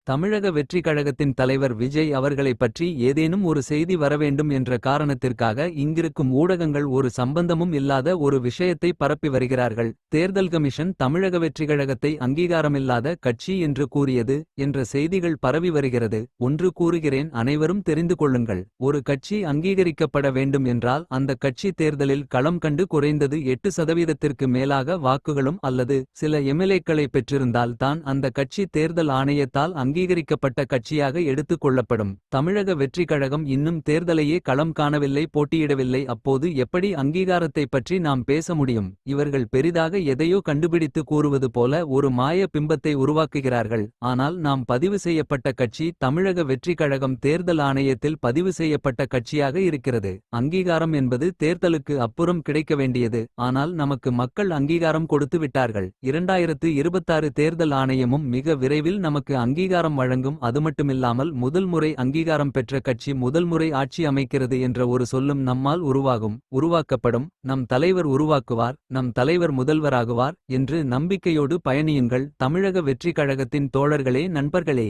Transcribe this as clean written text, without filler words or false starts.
தமிழக வெற்றிக் கழகத்தின் தலைவர் விஜய் அவர்களைப் பற்றி ஏதேனும் ஒரு செய்தி வரவேண்டும் என்ற காரணத்திற்காக இங்கிருக்கும் ஊடகங்கள் ஒரு சம்பந்தமும் இல்லாத ஒரு விஷயத்தை பரப்பி வருகிறார்கள். தேர்தல் கமிஷன் தமிழக வெற்றிக் கழகத்தை அங்கீகாரமில்லாத கட்சி என்று கூறியது என்ற செய்திகள் பரவி வருகிறது. ஒன்று கூறுகிறேன், அனைவரும் தெரிந்து கொள்ளுங்கள். ஒரு கட்சி அங்கீகரிக்கப்பட வேண்டும் என்றால் அந்த கட்சி தேர்தலில் களம் கண்டு குறைந்தது 8% மேலாக வாக்குகளும் அல்லது சில எம்எல்ஏக்களை பெற்றிருந்தால் தான் அந்த கட்சி தேர்தல் ஆணையத்தால் அங்கீகரிக்கப்பட்ட கட்சியாக எடுத்துக் கொள்ளப்படும். தமிழக வெற்றிக் கழகம் இன்னும் தேர்தலையே களம் காணவில்லை, போட்டியிடவில்லை. அப்போது எப்படி அங்கீகாரத்தை பற்றி நாம் பேச முடியும்? இவர்கள் பெரிதாக எதையோ கண்டுபிடித்து கூறுவது போல ஒரு மாய பிம்பத்தை உருவாக்குகிறார்கள். ஆனால் நாம் பதிவு செய்யப்பட்ட கட்சி தமிழக வெற்றிக் கழகம் தேர்தல் ஆணையத்தில் பதிவு செய்யப்பட்ட கட்சியாக இருக்கிறது. அங்கீகாரம் என்பது தேர்தலுக்கு அப்புறம் கிடைக்க வேண்டியது. ஆனால் நமக்கு மக்கள் அங்கீகாரம் கொடுத்து விட்டார்கள். 2026 தேர்தல் ஆணையமும் மிக விரைவில் நமக்கு அங்கீகாரம் வழங்கும். அதுமட்டுமில்லாமல் முதல் முறை அங்கீகாரம் பெற்ற கட்சி முதல் முறை ஆட்சி அமைக்கிறது என்ற ஒரு சொல்லும் நம்மால் உருவாக்கப்படும். நம் தலைவர் உருவாக்குவார், நம் தலைவர் முதல்வராகுவார் என்று நம்பிக்கையோடு பயணியுங்கள். தமிழக வெற்றிக் கழகத்தின் தோழர்களே, நண்பர்களே.